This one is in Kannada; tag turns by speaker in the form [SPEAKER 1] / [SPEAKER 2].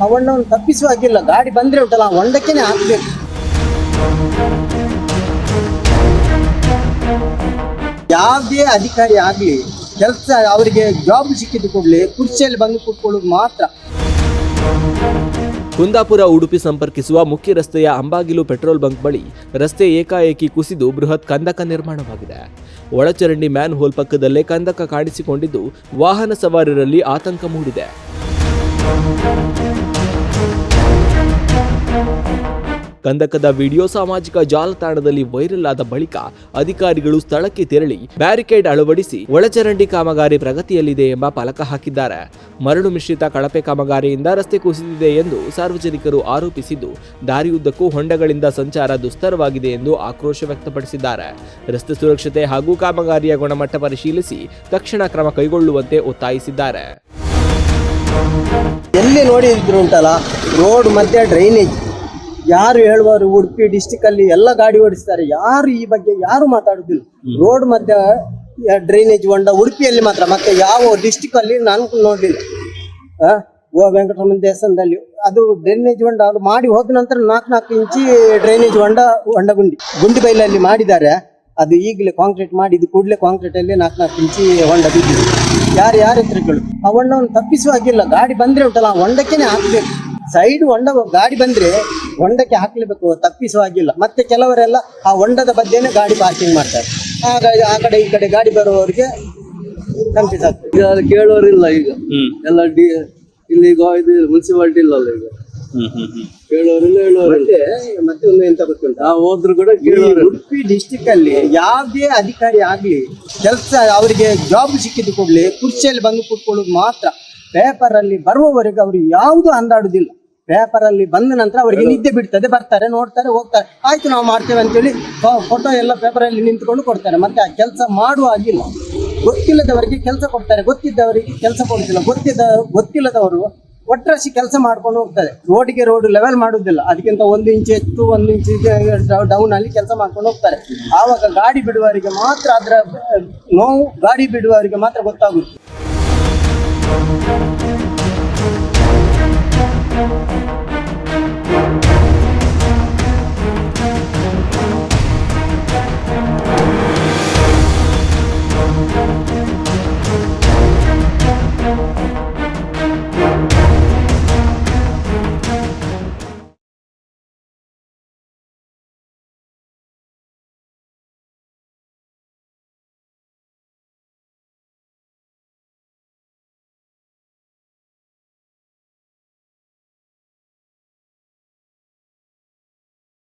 [SPEAKER 1] ಆ ಹೊಂಡವನ್ನು ತಪ್ಪಿಸುವ ಹಾಗಿಲ್ಲ. ಗಾಡಿ ಬಂದ್ರೆ ಉಂಟಲ್ಲ ಆ ಹೊಂಡಕ್ಕೇನೆ ಹಾಕ್ಬೇಕು. ಯಾವುದೇ ಅಧಿಕಾರಿ ಆಗ್ಲಿ ಕೆಲಸ ಅವರಿಗೆ ಜಾಬ್ ಸಿಕ್ಕಿದ್ದು ಕೂಡಲೇ ಕುರ್ಚಿಯಲ್ಲಿ ಬಂದು ಕೂತ್ಕೊಳ್ಳೋದು ಮಾತ್ರ.
[SPEAKER 2] ಕುಂದಾಪುರ ಉಡುಪಿ ಸಂಪರ್ಕಿಸುವ ಮುಖ್ಯ ರಸ್ತೆಯ ಅಂಬಾಗಿಲು ಪೆಟ್ರೋಲ್ ಬಂಕ್ ಬಳಿ ರಸ್ತೆ ಏಕಾಏಕಿ ಕುಸಿದು ಬೃಹತ್ ಕಂದಕ ನಿರ್ಮಾಣವಾಗಿದೆ. ಒಳಚರಂಡಿ ಮ್ಯಾನ್ ಹೋಲ್ ಪಕ್ಕದಲ್ಲೇ ಕಂದಕ ಕಾಣಿಸಿಕೊಂಡಿದ್ದು ವಾಹನ ಸವಾರರಲ್ಲಿ ಆತಂಕ ಮೂಡಿದೆ. ಕಂದಕದ ವಿಡಿಯೋ ಸಾಮಾಜಿಕ ಜಾಲತಾಣದಲ್ಲಿ ವೈರಲ್ ಆದ ಬಳಿಕ ಅಧಿಕಾರಿಗಳು ಸ್ಥಳಕ್ಕೆ ತೆರಳಿ ಬ್ಯಾರಿಕೇಡ್ ಅಳವಡಿಸಿ ಒಳಚರಂಡಿ ಕಾಮಗಾರಿ ಪ್ರಗತಿಯಲ್ಲಿದೆ ಎಂಬ ಫಲಕ ಹಾಕಿದ್ದಾರೆ. ಮರಳು ಮಿಶ್ರಿತ ಕಳಪೆ ಕಾಮಗಾರಿಯಿಂದ ರಸ್ತೆ ಕುಸಿದಿದೆ ಎಂದು ಸಾರ್ವಜನಿಕರು ಆರೋಪಿಸಿದ್ದು, ದಾರಿಯುದ್ದಕ್ಕೂ ಹೊಂಡಗಳಿಂದ ಸಂಚಾರ ದುಸ್ತರವಾಗಿದೆ ಎಂದು ಆಕ್ರೋಶ ವ್ಯಕ್ತಪಡಿಸಿದ್ದಾರೆ. ರಸ್ತೆ ಸುರಕ್ಷತೆ ಹಾಗೂ ಕಾಮಗಾರಿಯ ಗುಣಮಟ್ಟ ಪರಿಶೀಲಿಸಿ ತಕ್ಷಣ ಕ್ರಮ ಕೈಗೊಳ್ಳುವಂತೆ ಒತ್ತಾಯಿಸಿದ್ದಾರೆ.
[SPEAKER 1] ಎಲ್ಲಿ ನೋಡಿದ್ರು ಉಂಟಲ್ಲ ರೋಡ್ ಮಧ್ಯೆ ಡ್ರೈನೇಜ್. ಯಾರು ಹೇಳುವರು ಉಡುಪಿ ಡಿಸ್ಟಿಕ್ ಅಲ್ಲಿ ಎಲ್ಲ ಗಾಡಿ ಓಡಿಸ್ತಾರೆ, ಯಾರು ಈ ಬಗ್ಗೆ ಯಾರು ಮಾತಾಡುದಿಲ್ಲ. ರೋಡ್ ಮಧ್ಯ ಡ್ರೈನೇಜ್ ಹೊಂಡ ಉಡುಪಿಯಲ್ಲಿ ಮಾತ್ರ, ಮತ್ತೆ ಯಾವ ಡಿಸ್ಟಿಕ್ ಅಲ್ಲಿ ನಾನು ನೋಡ್ಲಿಲ್ಲ. ವೆಂಕಟರಮಣ ದೇವಸ್ಥಾನದಲ್ಲಿ ಅದು ಡ್ರೈನೇಜ್ ಹೊಂಡ ಅದು ಮಾಡಿ ಹೋದ ನಂತರ 4 ಇಂಚಿ ಡ್ರೈನೇಜ್ ಹೊಂಡ ಗುಂಡಿ ಬೈಲಲ್ಲಿ ಮಾಡಿದ್ದಾರೆ. ಅದು ಈಗಲೇ ಕಾಂಕ್ರೀಟ್ ಮಾಡಿದ್ದು ಕೂಡಲೇ ಕಾಂಕ್ರೀಟ್ ಅಲ್ಲಿ 4 ಇಂಚಿ ಹೊಂಡ ಬಿದ್ದಿದೆ. ಯಾರು ಹತ್ರ ಕೇಳು. ಆ ಹೊಂಡವನ್ನು ತಪ್ಪಿಸುವ ಹಾಗಿಲ್ಲ. ಗಾಡಿ ಬಂದ್ರೆ ಉಂಟಲ್ಲ ಆ ಹೊಂಡಕ್ಕೇನೆ ಹಾಕ್ಬೇಕು. ಸೈಡ್ ಹೊಂಡ ಗಾಡಿ ಬಂದ್ರೆ ಹೊಂಡಕ್ಕೆ ಹಾಕ್ಲೇಬೇಕು, ತಪ್ಪಿಸುವ ಹಾಗಿಲ್ಲ. ಮತ್ತೆ ಕೆಲವರೆಲ್ಲ ಆ ಹೊಂಡದ ಬಗ್ಗೆನೇ ಗಾಡಿ ಪಾರ್ಕಿಂಗ್ ಮಾಡ್ತಾರೆ. ಆ ಕಡೆ ಈ ಕಡೆ ಗಾಡಿ ಬರುವವರಿಗೆ ಕನ್ಫ್ಯೂಸ್ ಆಗ್ತದೆ.
[SPEAKER 3] ಈಗ ಕೇಳೋರಿಲ್ಲ. ಈಗ ಎಲ್ಲ ಇಲ್ಲಿ ಇದು ಮುನ್ಸಿಪಾಲಿಟಿ ಇಲ್ಲಲ್ಲ ಈಗ. ಕೇಳೋರಿಲ್ಲ ಹೇಳೋರಿಲ್ಲ.
[SPEAKER 1] ಮತ್ತೆ ಒಂದು ಎಂತ ಗೊತ್ತುಂಟು,
[SPEAKER 3] ಹೋದ್ರು ಕೂಡ ಕೇಳೋರು.
[SPEAKER 1] ಉಡುಪಿ ಡಿಸ್ಟಿಕ್ ಅಲ್ಲಿ ಯಾವುದೇ ಅಧಿಕಾರಿ ಆಗ್ಲಿ ಕೆಲಸ ಅವರಿಗೆ ಜಾಬ್ ಸಿಕ್ಕಿದ್ದು ಕೂಡಲೇ ಕುರ್ಚಿಯಲ್ಲಿ ಬಂದು ಕೂತ್ಕೊಳ್ಳೋದು ಮಾತ್ರ. ಪೇಪರ್ ಅಲ್ಲಿ ಬರುವವರೆಗೆ ಅವರು ಯಾವುದು ಅಂದಾಡುದಿಲ್ಲ. ಪೇಪರ್ ಅಲ್ಲಿ ಬಂದ ನಂತರ ಅವರಿಗೆ ನಿದ್ದೆ ಬಿಡ್ತದೆ, ಬರ್ತಾರೆ, ನೋಡ್ತಾರೆ, ಹೋಗ್ತಾರೆ. ಆಯ್ತು ನಾವು ಮಾಡ್ತೇವೆ ಅಂತೇಳಿ ಫೋಟೋ ಎಲ್ಲ ಪೇಪರ್ ಅಲ್ಲಿ ನಿಂತ್ಕೊಂಡು ಕೊಡ್ತಾರೆ. ಮತ್ತೆ ಆ ಕೆಲಸ ಮಾಡುವ ಆಗಿಲ್ಲ. ಗೊತ್ತಿಲ್ಲದವರಿಗೆ ಕೆಲಸ ಕೊಡ್ತಾರೆ, ಗೊತ್ತಿದ್ದವರಿಗೆ ಕೆಲಸ ಕೊಡುದಿಲ್ಲ. ಗೊತ್ತಿಲ್ಲದವರು ಒಟ್ಟರಾಶಿ ಕೆಲಸ ಮಾಡ್ಕೊಂಡು ಹೋಗ್ತಾರೆ. ರೋಡಿಗೆ ರೋಡ್ ಲೆವೆಲ್ ಮಾಡುದಿಲ್ಲ, ಅದಕ್ಕಿಂತ 1 ಇಂಚ್ ಹೆಚ್ಚು 1 ಇಂಚ್ ಡೌನ್ ಅಲ್ಲಿ ಕೆಲಸ ಮಾಡ್ಕೊಂಡು ಹೋಗ್ತಾರೆ. ಆವಾಗ ಗಾಡಿ ಬಿಡುವವರಿಗೆ ಮಾತ್ರ ಅದರ ನೋವು ಗಾಡಿ ಬಿಡುವವರಿಗೆ ಮಾತ್ರ ಗೊತ್ತಾಗುತ್ತೆ.